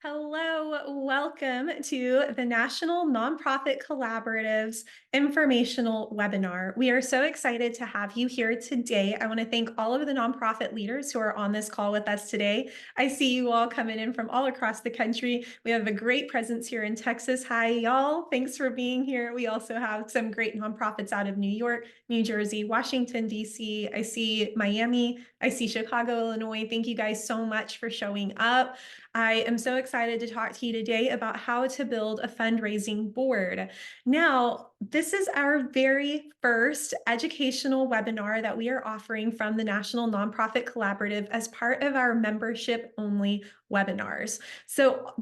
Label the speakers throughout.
Speaker 1: Hello, welcome to the National Nonprofit Collaboratives informational webinar. We are so excited to have you here today. I want to thank all of the nonprofit leaders who are on this call with us today. I see you all coming in from all across the country. We have a great presence here in Texas. Hi, y'all. Thanks for being here. We also have some great nonprofits out of New York, New Jersey, Washington, D.C. I see Miami. I see Chicago, Illinois. Thank you guys so much for showing up. I am so excited to talk to you today about how to build a fundraising board. Now, this is our very first educational webinar that we are offering from the National Nonprofit Collaborative as part of our membership only webinars. So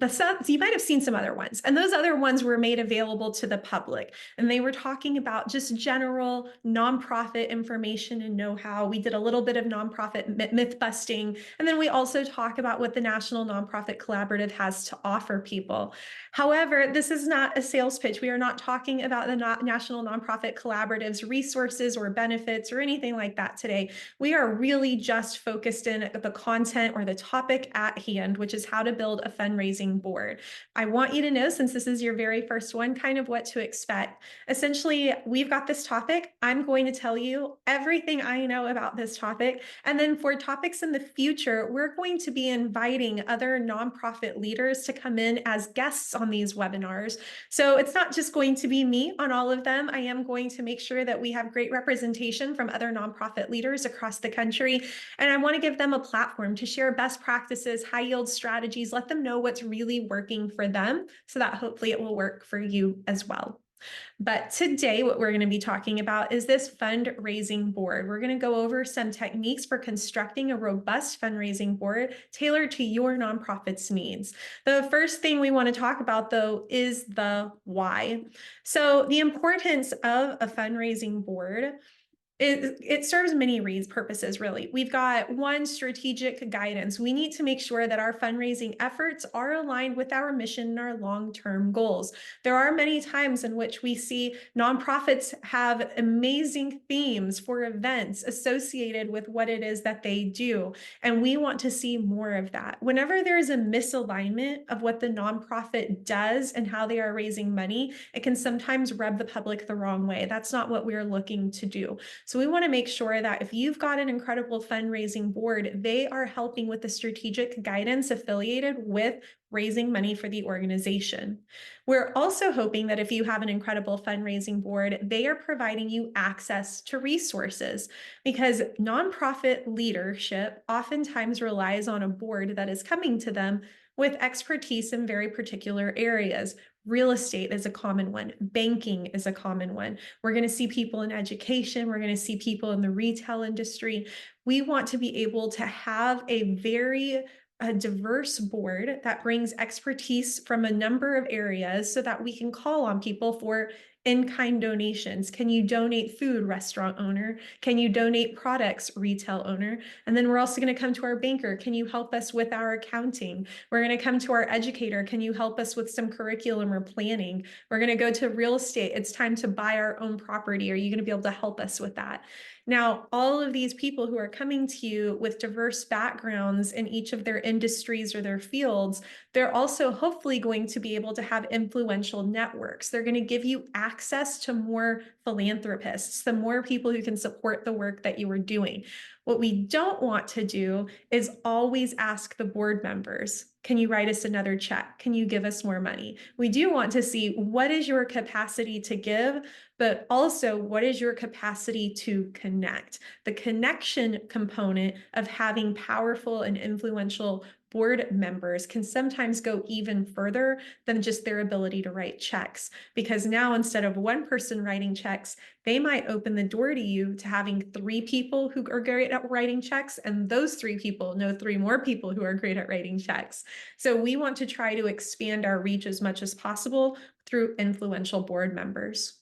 Speaker 1: you might have seen some other ones, and those other ones were made available to the public. And they were talking about just general nonprofit information and know-how. We did a little bit of nonprofit myth busting, and then we also talk about what the National Nonprofit Collaborative has to offer people. However, this is not a sales pitch. We are not talking about the National Nonprofit Collaborative's resources or benefits or anything like that today. We are really just focused in the content or the topic at hand, which is how to build a fundraising board. I want you to know, since this is your very first one, kind of what to expect. Essentially, we've got this topic. I'm going to tell you everything I know about this topic. And then for topics in the future, we're going to be inviting other nonprofit leaders to come in as guests on these webinars. So it's not just going to be me on all of them. I am going to make sure that we have great representation from other nonprofit leaders across the country. And I want to give them a platform to share best practices, high yield strategies, let them know what's really working for them so that hopefully it will work for you as well. But today, what we're going to be talking about is this fundraising board. We're going to go over some techniques for constructing a robust fundraising board tailored to your nonprofit's needs. The first thing we want to talk about, though, is the why. So the importance of a fundraising board. It serves many purposes, really. We've got one, strategic guidance. We need to make sure that our fundraising efforts are aligned with our mission and our long-term goals. There are many times in which we see nonprofits have amazing themes for events associated with what it is that they do, and we want to see more of that. Whenever there is a misalignment of what the nonprofit does and how they are raising money, it can sometimes rub the public the wrong way. That's not what we're looking to do. So we want to make sure that if you've got an incredible fundraising board, they are helping with the strategic guidance affiliated with raising money for the organization. We're also hoping that if you have an incredible fundraising board, they are providing you access to resources, because nonprofit leadership oftentimes relies on a board that is coming to them with expertise in very particular areas. Real estate is a common one. Banking is a common one. We're going to see people in education. We're going to see people in the retail industry. We want to be able to have a very diverse board that brings expertise from a number of areas so that we can call on people for in-kind donations. Can you donate food, restaurant owner? Can you donate products, retail owner? And then we're also going to come to our banker. Can you help us with our accounting? We're going to come to our educator. Can you help us with some curriculum or planning? We're going to go to real estate. It's time to buy our own property. Are you going to be able to help us with that? Now, all of these people who are coming to you with diverse backgrounds in each of their industries or their fields, they're also hopefully going to be able to have influential networks. They're going to give you access to more philanthropists, the more people who can support the work that you are doing. What we don't want to do is always ask the board members, can you write us another check? Can you give us more money? We do want to see what is your capacity to give, but also what is your capacity to connect. The connection component of having powerful and influential board members can sometimes go even further than just their ability to write checks, because now instead of one person writing checks, they might open the door to you to having 3 people who are great at writing checks, and those 3 people know 3 more people who are great at writing checks. So we want to try to expand our reach as much as possible through influential board members.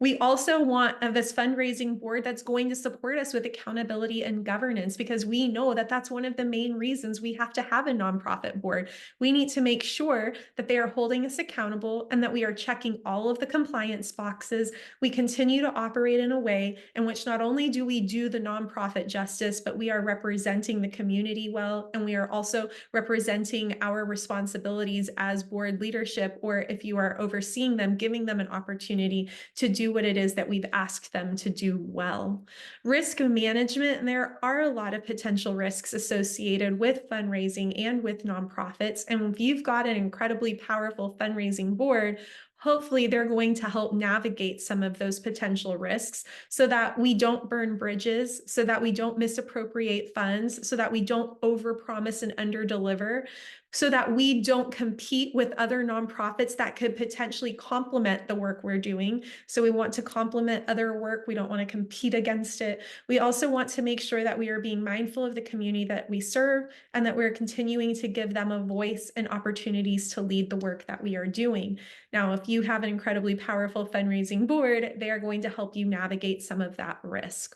Speaker 1: We also want this fundraising board that's going to support us with accountability and governance, because we know that that's one of the main reasons we have to have a nonprofit board. We need to make sure that they are holding us accountable and that we are checking all of the compliance boxes. We continue to operate in a way in which not only do we do the nonprofit justice, but we are representing the community well, and we are also representing our responsibilities as board leadership, or if you are overseeing them, giving them an opportunity to do what it is that we've asked them to do well. Risk management, and there are a lot of potential risks associated with fundraising and with nonprofits. And if you've got an incredibly powerful fundraising board, hopefully they're going to help navigate some of those potential risks so that we don't burn bridges, so that we don't misappropriate funds, so that we don't overpromise and underdeliver, so that we don't compete with other nonprofits that could potentially complement the work we're doing. So we want to complement other work. We don't want to compete against it. We also want to make sure that we are being mindful of the community that we serve and that we're continuing to give them a voice and opportunities to lead the work that we are doing. Now, if you have an incredibly powerful fundraising board, they are going to help you navigate some of that risk.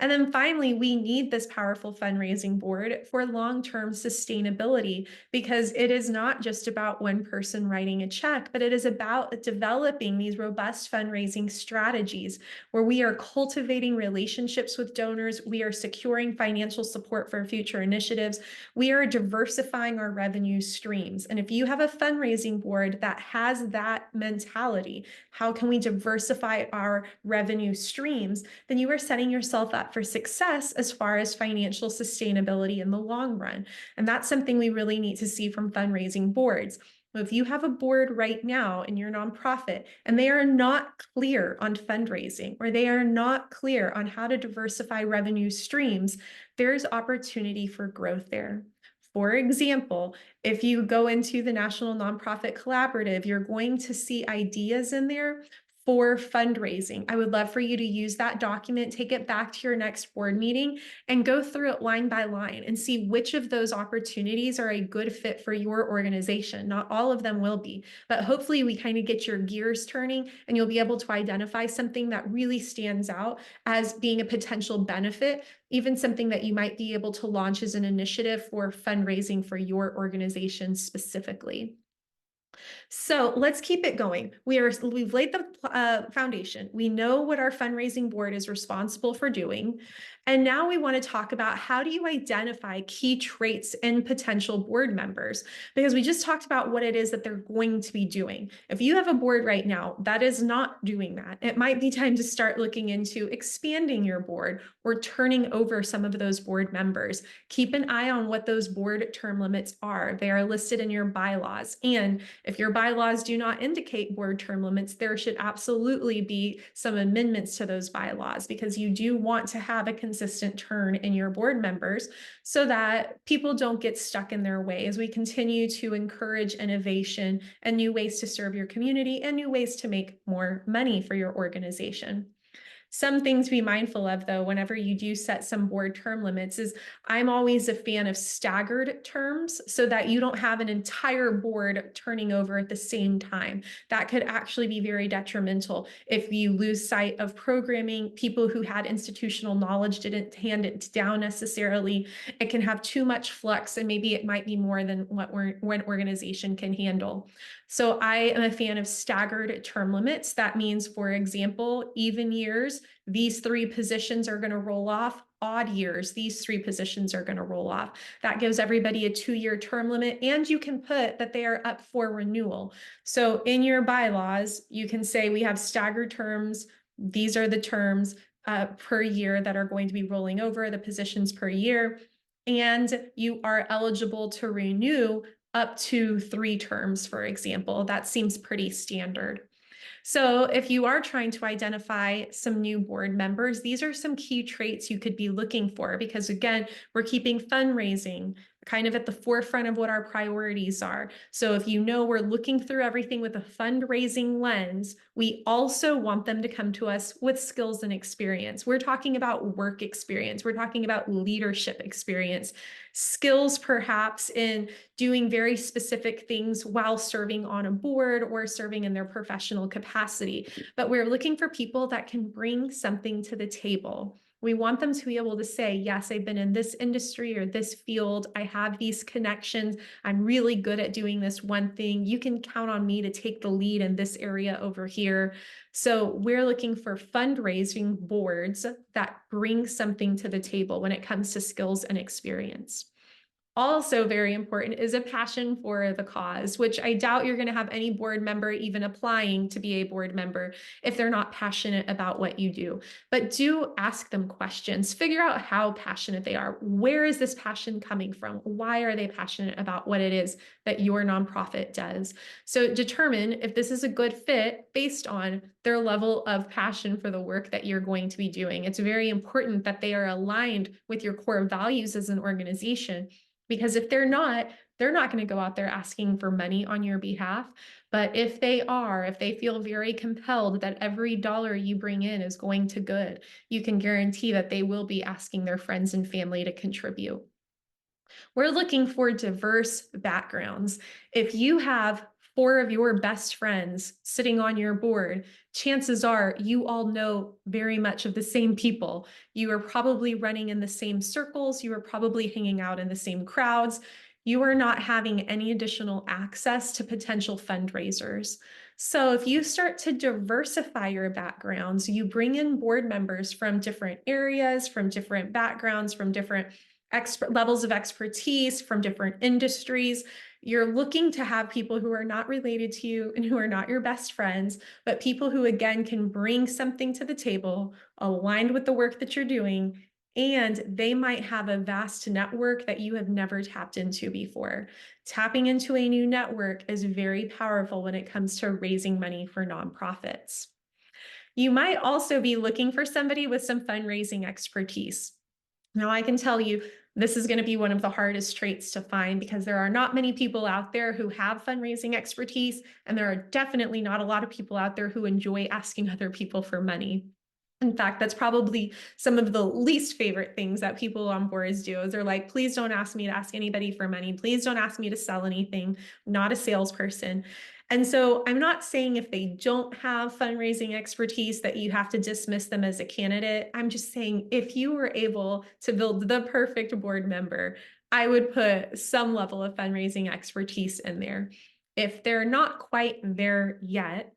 Speaker 1: And then finally, we need this powerful fundraising board for long-term sustainability, because it is not just about one person writing a check, but it is about developing these robust fundraising strategies where we are cultivating relationships with donors, we are securing financial support for future initiatives, we are diversifying our revenue streams. And if you have a fundraising board that has that mentality, how can we diversify our revenue streams? Then you are setting yourself up for success as far as financial sustainability in the long run. And that's something we really need to see from fundraising boards. If you have a board right now in your nonprofit and they are not clear on fundraising, or they are not clear on how to diversify revenue streams, there's opportunity for growth there. For example, if you go into the National Nonprofit Collaborative, you're going to see ideas in there for fundraising. I would love for you to use that document, take it back to your next board meeting, and go through it line by line and see which of those opportunities are a good fit for your organization. Not all of them will be, but hopefully we kind of get your gears turning and you'll be able to identify something that really stands out as being a potential benefit, even something that you might be able to launch as an initiative for fundraising for your organization specifically. So let's keep it going. We've laid the foundation. We know what our fundraising board is responsible for doing. And now we want to talk about, how do you identify key traits in potential board members? Because we just talked about what it is that they're going to be doing. If you have a board right now that is not doing that, it might be time to start looking into expanding your board or turning over some of those board members. Keep an eye on what those board term limits are. They are listed in your bylaws. And if your bylaws do not indicate board term limits, there should absolutely be some amendments to those bylaws, because you do want to have a consistent turn in your board members so that people don't get stuck in their ways. We continue to encourage innovation and new ways to serve your community and new ways to make more money for your organization. Some things to be mindful of, though, whenever you do set some board term limits, is I'm always a fan of staggered terms so that you don't have an entire board turning over at the same time. That could actually be very detrimental if you lose sight of programming. People who had institutional knowledge didn't hand it down necessarily. It can have too much flux, and maybe it might be more than what one organization can handle. So I am a fan of staggered term limits. That means, for example, even years, these 3 positions are going to roll off. Odd years, these 3 positions are going to roll off. That gives everybody a 2-year term limit, and you can put that they are up for renewal. So in your bylaws, you can say we have staggered terms. These are the terms per year that are going to be rolling over, the positions per year, and you are eligible to renew up to 3 terms, for example. That seems pretty standard. So if you are trying to identify some new board members, these are some key traits you could be looking for, because again, we're keeping fundraising, kind of at the forefront of what our priorities are. So if you know we're looking through everything with a fundraising lens, we also want them to come to us with skills and experience. We're talking about work experience. We're talking about leadership experience, skills perhaps in doing very specific things while serving on a board or serving in their professional capacity. But we're looking for people that can bring something to the table. We want them to be able to say, yes, I've been in this industry or this field. I have these connections. I'm really good at doing this one thing. You can count on me to take the lead in this area over here. So we're looking for fundraising boards that bring something to the table when it comes to skills and experience. Also very important is a passion for the cause, which I doubt you're going to have any board member even applying to be a board member if they're not passionate about what you do. But do ask them questions. Figure out how passionate they are. Where is this passion coming from? Why are they passionate about what it is that your nonprofit does? So determine if this is a good fit based on their level of passion for the work that you're going to be doing. It's very important that they are aligned with your core values as an organization. Because if they're not going to go out there asking for money on your behalf. But if they are, if they feel very compelled that every dollar you bring in is going to good, you can guarantee that they will be asking their friends and family to contribute. We're looking for diverse backgrounds. If you have four of your best friends sitting on your board, chances are you all know very much of the same people. You are probably running in the same circles. You are probably hanging out in the same crowds. You are not having any additional access to potential fundraisers. So if you start to diversify your backgrounds, you bring in board members from different areas, from different backgrounds, from different levels of expertise from different industries. You're looking to have people who are not related to you and who are not your best friends, but people who, again, can bring something to the table aligned with the work that you're doing. And they might have a vast network that you have never tapped into before. Tapping into a new network is very powerful when it comes to raising money for nonprofits. You might also be looking for somebody with some fundraising expertise. Now, I can tell you this is going to be one of the hardest traits to find because there are not many people out there who have fundraising expertise, and there are definitely not a lot of people out there who enjoy asking other people for money. In fact, that's probably some of the least favorite things that people on boards do is they're like, please don't ask me to ask anybody for money. Please don't ask me to sell anything. I'm not a salesperson. And so I'm not saying if they don't have fundraising expertise that you have to dismiss them as a candidate. I'm just saying if you were able to build the perfect board member, I would put some level of fundraising expertise in there. If they're not quite there yet,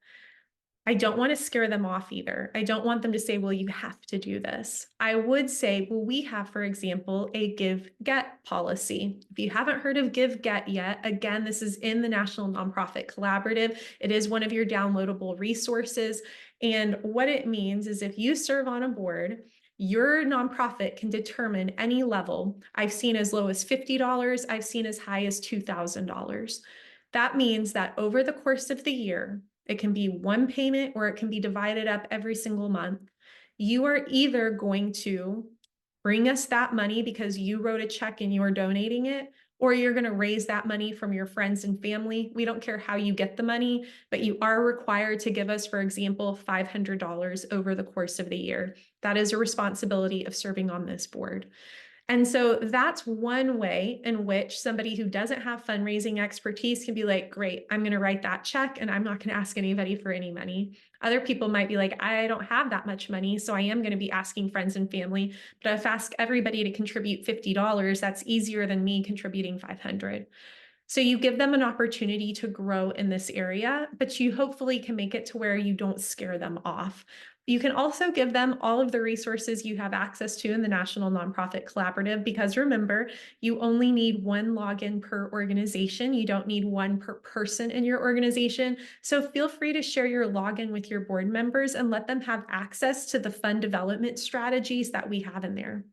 Speaker 1: I don't want to scare them off either. I don't want them to say, well, you have to do this. I would say, well, we have, for example, a give get policy. If you haven't heard of give get yet, again, this is in the National Nonprofit Collaborative. It is one of your downloadable resources. And what it means is if you serve on a board, your nonprofit can determine any level. I've seen as low as $50. I've seen as high as $2,000. That means that over the course of the year, it can be one payment or it can be divided up every single month. You are either going to bring us that money because you wrote a check and you're donating it, or you're going to raise that money from your friends and family. We don't care how you get the money, but you are required to give us, for example, $500 over the course of the year. That is a responsibility of serving on this board. And so that's one way in which somebody who doesn't have fundraising expertise can be like, great, I'm going to write that check and I'm not going to ask anybody for any money. Other people might be like, I don't have that much money, so I am going to be asking friends and family. But if I ask everybody to contribute $50, that's easier than me contributing $500. So you give them an opportunity to grow in this area, but you hopefully can make it to where you don't scare them off. You can also give them all of the resources you have access to in the National Nonprofit Collaborative, because remember, you only need one login per organization. You don't need one per person in your organization. So feel free to share your login with your board members and let them have access to the fund development strategies that we have in there.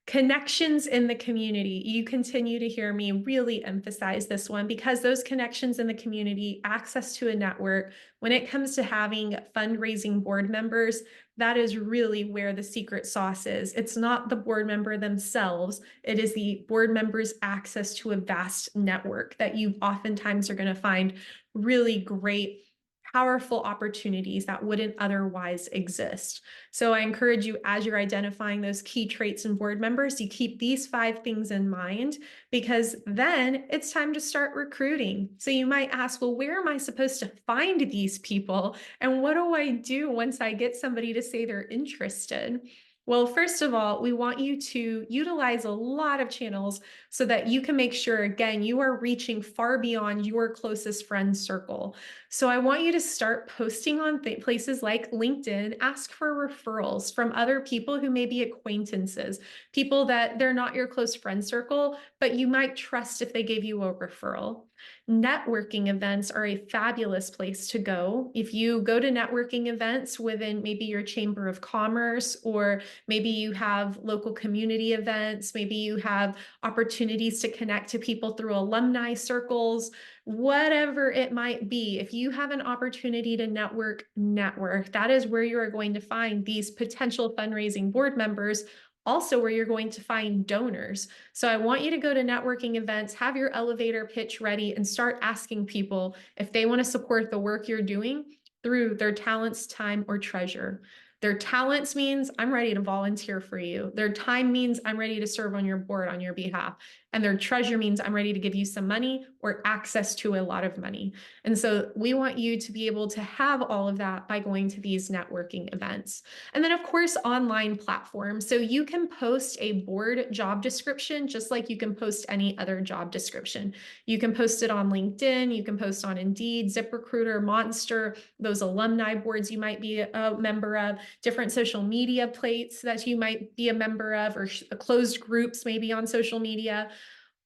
Speaker 1: Connections in the community. You continue to hear me really emphasize this one because those connections in the community, access to a network, when it comes to having fundraising board members, that is really where the secret sauce is. It's not the board member themselves, it is the board members' access to a vast network that you oftentimes are going to find really great, powerful opportunities that wouldn't otherwise exist. So I encourage you, as you're identifying those key traits in board members, you keep these 5 things in mind, because then it's time to start recruiting. So you might ask, well, where am I supposed to find these people? And what do I do once I get somebody to say they're interested? Well, first of all, we want you to utilize a lot of channels so that you can make sure, again, you are reaching far beyond your closest friend circle. So I want you to start posting on places like LinkedIn, ask for referrals from other people who may be acquaintances, people that they're not your close friend circle, but you might trust if they gave you a referral. Networking events are a fabulous place to go. If you go to networking events within maybe your chamber of commerce, or maybe you have local community events, maybe you have opportunities to connect to people through alumni circles, whatever it might be, if you have an opportunity to network, that is where you are going to find these potential fundraising board members, also where you're going to find donors. So I want you to go to networking events, have your elevator pitch ready, and start asking people if they want to support the work you're doing through their talents, time, or treasure. Their talents means I'm ready to volunteer for you. Their time means I'm ready to serve on your board on your behalf. And their treasure means I'm ready to give you some money or access to a lot of money. And so we want you to be able to have all of that by going to these networking events. And then, of course, online platforms. So you can post a board job description just like you can post any other job description. You can post it on LinkedIn, you can post on Indeed, ZipRecruiter, Monster, those alumni boards you might be a member of, different social media plates that you might be a member of, or closed groups maybe on social media.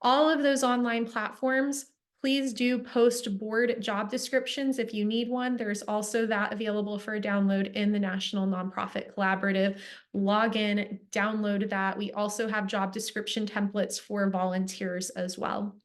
Speaker 1: All of those online platforms, please do post board job descriptions if you need one. There's also that available for download in the National Nonprofit Collaborative. Log in, download that. We also have job description templates for volunteers as well.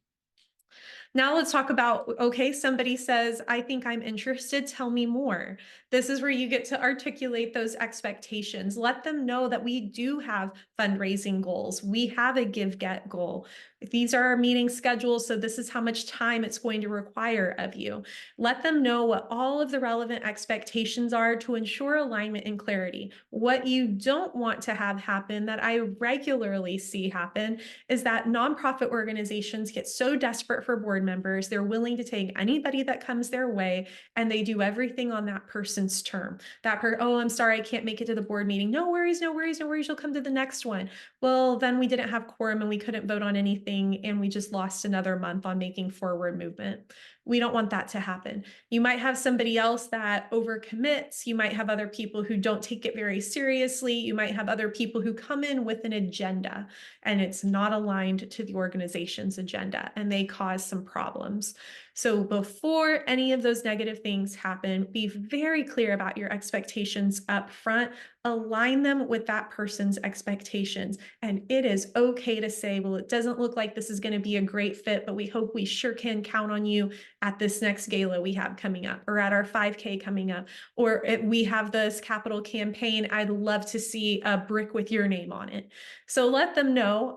Speaker 1: Now let's talk about, okay, somebody says, I think I'm interested, tell me more. This is where you get to articulate those expectations. Let them know that we do have fundraising goals. We have a give-get goal. These are our meeting schedules, so this is how much time it's going to require of you. Let them know what all of the relevant expectations are to ensure alignment and clarity. What you don't want to have happen, that I regularly see happen, is that nonprofit organizations get so desperate for board members, they're willing to take anybody that comes their way, and they do everything on that person's term. Oh, I'm sorry, I can't make it to the board meeting. No worries, no worries, no worries. You'll come to the next one. Well, then we didn't have quorum and we couldn't vote on anything, and we just lost another month on making forward movement. We don't want that to happen. You might have somebody else that overcommits. You might have other people who don't take it very seriously. You might have other people who come in with an agenda and it's not aligned to the organization's agenda, and they cause some problems. So before any of those negative things happen, be very clear about your expectations up front. Align them with that person's expectations. And it is okay to say, well, it doesn't look like this is going to be a great fit, but we hope we sure can count on you at this next gala we have coming up, or at our 5K coming up, or if we have this capital campaign. I'd love to see a brick with your name on it. So let them know,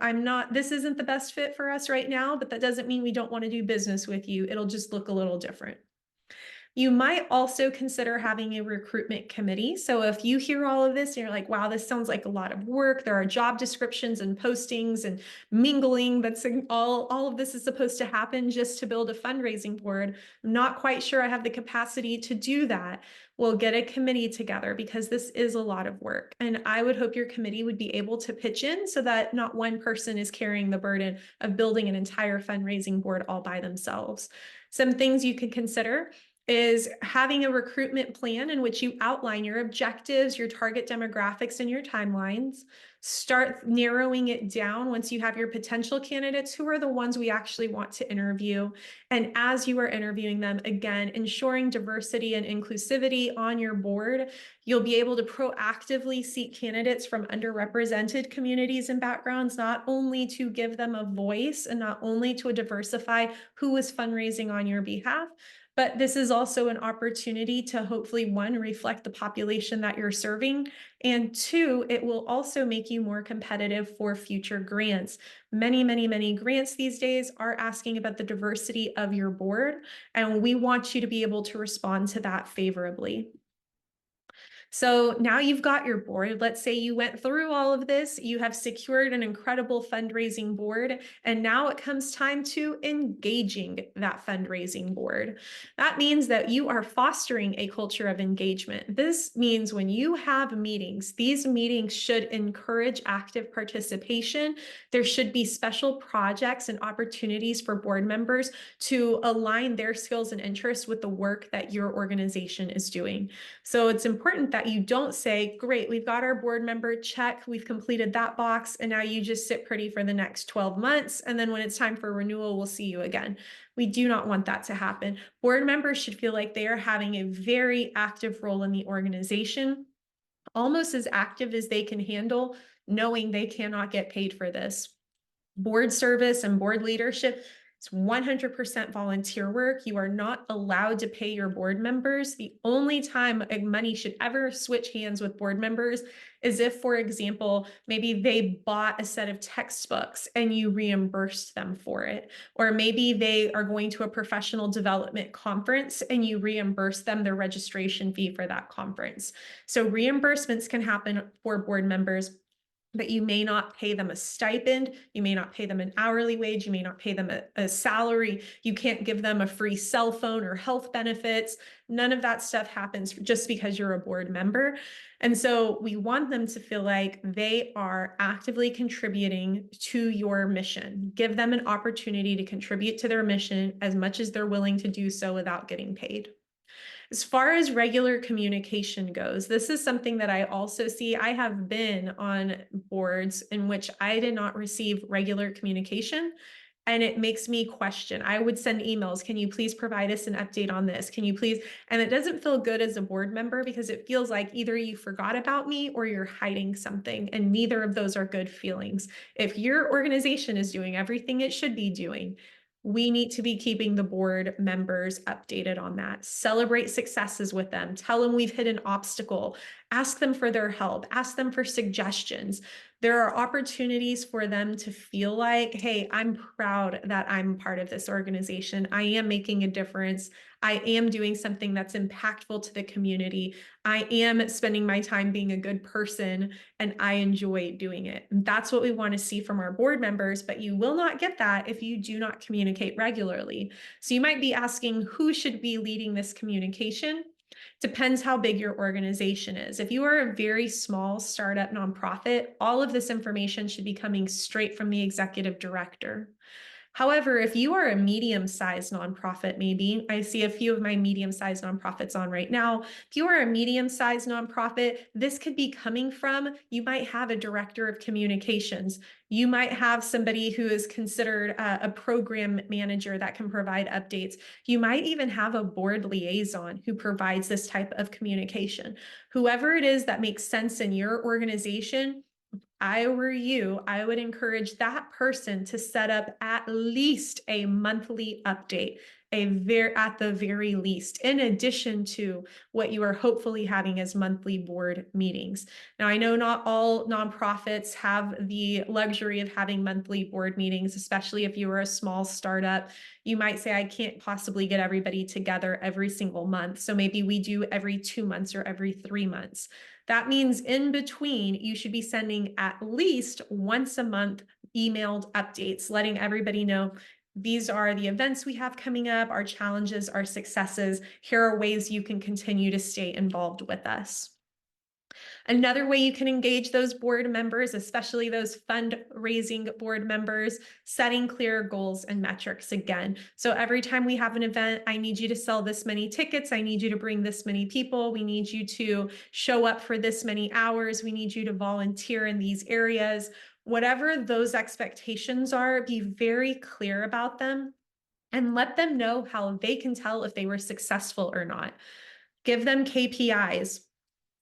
Speaker 1: this isn't the best fit for us right now, but that doesn't mean we don't want to do business with you. It'll just look a little different. You might also consider having a recruitment committee. So if you hear all of this and you're like, wow, this sounds like a lot of work. There are job descriptions and postings and mingling. All of this is supposed to happen just to build a fundraising board. I'm not quite sure I have the capacity to do that. We'll get a committee together, because this is a lot of work. And I would hope your committee would be able to pitch in so that not one person is carrying the burden of building an entire fundraising board all by themselves. Some things you can consider is having a recruitment plan in which you outline your objectives, your target demographics, and your timelines. Start narrowing it down once you have your potential candidates, who are the ones we actually want to interview. And as you are interviewing them, again, ensuring diversity and inclusivity on your board, you'll be able to proactively seek candidates from underrepresented communities and backgrounds, not only to give them a voice and not only to diversify who is fundraising on your behalf, but this is also an opportunity to hopefully, one, reflect the population that you're serving, and two, it will also make you more competitive for future grants. Many grants these days are asking about the diversity of your board, and we want you to be able to respond to that favorably. So now you've got your board. Let's say you went through all of this, you have secured an incredible fundraising board, and now it comes time to engaging that fundraising board. That means that you are fostering a culture of engagement. This means when you have meetings, these meetings should encourage active participation. There should be special projects and opportunities for board members to align their skills and interests with the work that your organization is doing. So it's important that you don't say, great, we've got our board member, check, we've completed that box, and now you just sit pretty for the next 12 months. And then when it's time for renewal, we'll see you again. We do not want that to happen. Board members should feel like they are having a very active role in the organization, almost as active as they can handle, knowing they cannot get paid for this. Board service and board leadership, it's 100% volunteer work. You are not allowed to pay your board members. The only time money should ever switch hands with board members is if, for example, maybe they bought a set of textbooks and you reimbursed them for it. Or maybe they are going to a professional development conference and you reimburse them their registration fee for that conference. So reimbursements can happen for board members, but you may not pay them a stipend, you may not pay them an hourly wage, you may not pay them a salary, you can't give them a free cell phone or health benefits. None of that stuff happens just because you're a board member. And so we want them to feel like they are actively contributing to your mission. Give them an opportunity to contribute to their mission as much as they're willing to do so without getting paid. As far as regular communication goes, this is something that I also see. I have been on boards in which I did not receive regular communication, and it makes me question. I would send emails. Can you please provide us an update on this? Can you please? And it doesn't feel good as a board member because it feels like either you forgot about me or you're hiding something, and neither of those are good feelings. If your organization is doing everything it should be doing, we need to be keeping the board members updated on that. Celebrate successes with them. Tell them we've hit an obstacle. Ask them for their help. Ask them for suggestions. There are opportunities for them to feel like, hey, I'm proud that I'm part of this organization. I am making a difference. I am doing something that's impactful to the community. I am spending my time being a good person, and I enjoy doing it. And that's what we want to see from our board members, but you will not get that if you do not communicate regularly. So you might be asking, who should be leading this communication? Depends how big your organization is. If you are a very small startup nonprofit, all of this information should be coming straight from the executive director. However, if you are a medium-sized nonprofit, maybe I see a few of my medium-sized nonprofits on right now. If you are a medium-sized nonprofit, this could be coming from, you might have a director of communications. You might have somebody who is considered a program manager that can provide updates. You might even have a board liaison who provides this type of communication. Whoever it is that makes sense in your organization, I were you, I would encourage that person to set up at least a monthly update, at the very least, in addition to what you are hopefully having as monthly board meetings. Now, I know not all nonprofits have the luxury of having monthly board meetings, especially if you are a small startup. You might say, I can't possibly get everybody together every single month. So maybe we do every 2 months or every 3 months. That means in between, you should be sending at least once a month emailed updates, letting everybody know these are the events we have coming up, our challenges, our successes. Here are ways you can continue to stay involved with us. Another way you can engage those board members, especially those fundraising board members, setting clear goals and metrics again. So every time we have an event, I need you to sell this many tickets. I need you to bring this many people. We need you to show up for this many hours. We need you to volunteer in these areas. Whatever those expectations are, be very clear about them and let them know how they can tell if they were successful or not. Give them KPIs.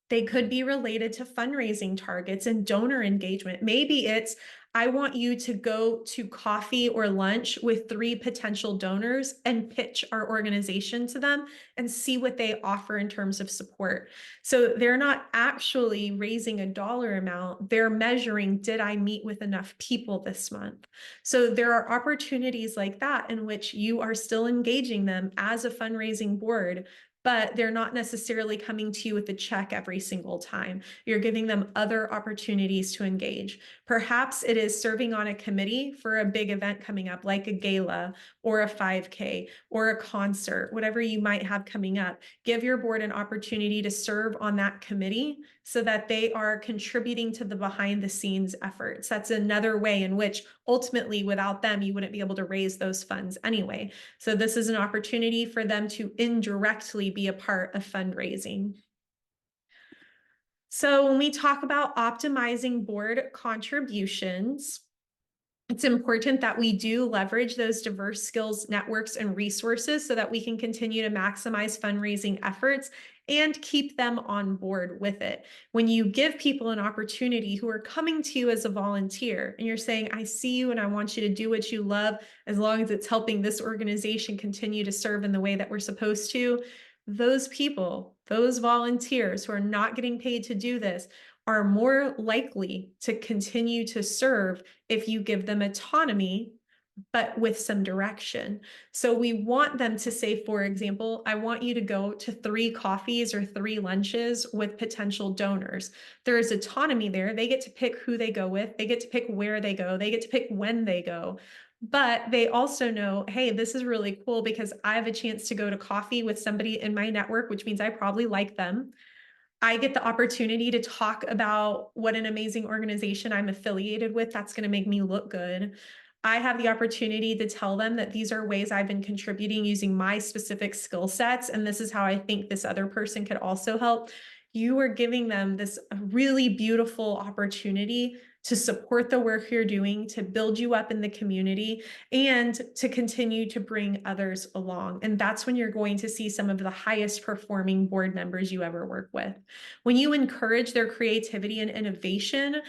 Speaker 1: They could be related to fundraising targets and donor engagement. Maybe it's, I want you to go to coffee or lunch with 3 potential donors and pitch our organization to them and see what they offer in terms of support. So they're not actually raising a dollar amount, they're measuring, did I meet with enough people this month? So there are opportunities like that in which you are still engaging them as a fundraising board, but they're not necessarily coming to you with a check every single time. You're giving them other opportunities to engage. Perhaps it is serving on a committee for a big event coming up, like a gala or a 5K or a concert, whatever you might have coming up. Give your board an opportunity to serve on that committee so that they are contributing to the behind the scenes efforts. That's another way in which ultimately without them, you wouldn't be able to raise those funds anyway. So this is an opportunity for them to indirectly be a part of fundraising. So when we talk about optimizing board contributions, it's important that we do leverage those diverse skills, networks, and resources so that we can continue to maximize fundraising efforts and keep them on board with it. When you give people an opportunity who are coming to you as a volunteer and you're saying, I see you and I want you to do what you love, as long as it's helping this organization continue to serve in the way that we're supposed to, those people, those volunteers who are not getting paid to do this, are more likely to continue to serve if you give them autonomy, but with some direction. So we want them to say, for example, I want you to go to 3 coffees or 3 lunches with potential donors. There is autonomy there. They get to pick who they go with, they get to pick where they go, they get to pick when they go. But they also know, hey, this is really cool because I have a chance to go to coffee with somebody in my network, which means I probably like them. I get the opportunity to talk about what an amazing organization I'm affiliated with. That's going to make me look good. I have the opportunity to tell them that these are ways I've been contributing using my specific skill sets. And this is how I think this other person could also help. You are giving them this really beautiful opportunity to support the work you're doing, to build you up in the community, and to continue to bring others along. And that's when you're going to see some of the highest performing board members you ever work with. When you encourage their creativity and innovation,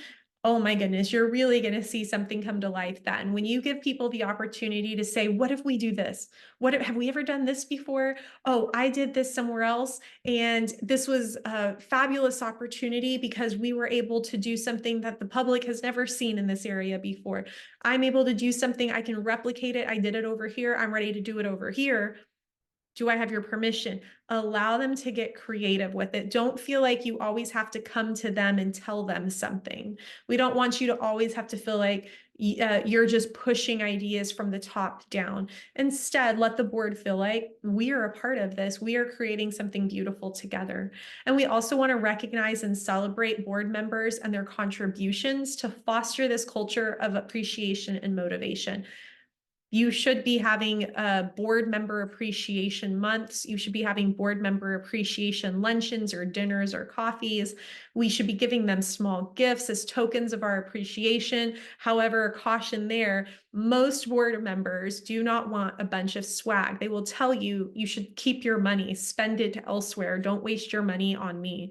Speaker 1: oh my goodness, you're really going to see something come to life then. When you give people the opportunity to say, what if we do this? What have we ever done this before? Oh, I did this somewhere else. And this was a fabulous opportunity because we were able to do something that the public has never seen in this area before. I'm able to do something, I can replicate it. I did it over here. I'm ready to do it over here. Do I have your permission? Allow them to get creative with it. Don't feel like you always have to come to them and tell them something. We don't want you to always have to feel like you're just pushing ideas from the top down. Instead, let the board feel like we are a part of this. We are creating something beautiful together. And we also want to recognize and celebrate board members and their contributions to foster this culture of appreciation and motivation. You should be having board member appreciation months. You should be having board member appreciation luncheons or dinners or coffees. We should be giving them small gifts as tokens of our appreciation. However, caution there, most board members do not want a bunch of swag. They will tell you, you should keep your money, spend it elsewhere. Don't waste your money on me.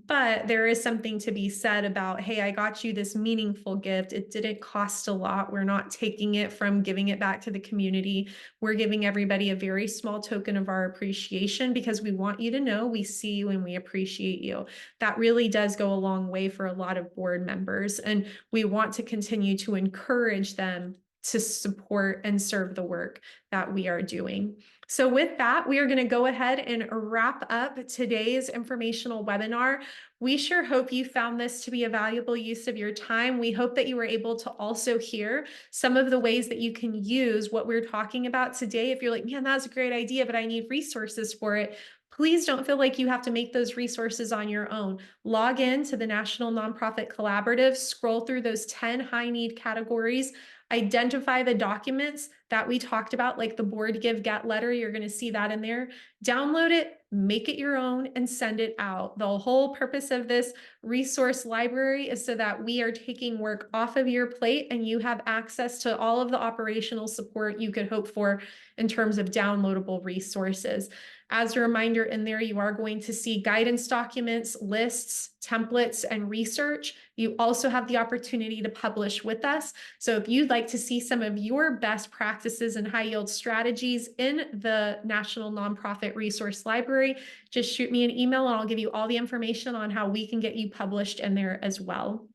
Speaker 1: But there is something to be said about, hey, I got you this meaningful gift. It didn't cost a lot. We're not taking it from giving it back to the community. We're giving everybody a very small token of our appreciation because we want you to know we see you and we appreciate you. That really does go a long way for a lot of board members. And we want to continue to encourage them to support and serve the work that we are doing. So with that, we are going to go ahead and wrap up today's informational webinar. We sure hope you found this to be a valuable use of your time. We hope that you were able to also hear some of the ways that you can use what we're talking about today. If you're like, man, that's a great idea, but I need resources for it, Please don't feel like you have to make those resources on your own. Log in to the National Nonprofit Collaborative, scroll through those 10 high need categories, identify the documents that we talked about, like the board give get letter. You're going to see that in there. Download it, make it your own, and send it out. The whole purpose of this resource library is so that we are taking work off of your plate and you have access to all of the operational support you could hope for in terms of downloadable resources. As a reminder, in there, you are going to see guidance documents, lists, templates, and research. You also have the opportunity to publish with us. So if you'd like to see some of your best practices and high yield strategies in the National Nonprofit Resource Library, just shoot me an email and I'll give you all the information on how we can get you published in there as well.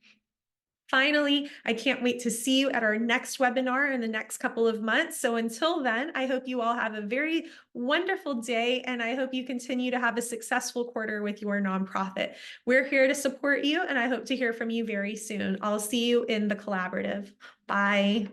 Speaker 1: Finally, I can't wait to see you at our next webinar in the next couple of months. So until then, I hope you all have a very wonderful day, and I hope you continue to have a successful quarter with your nonprofit. We're here to support you, and I hope to hear from you very soon. I'll see you in the collaborative. Bye.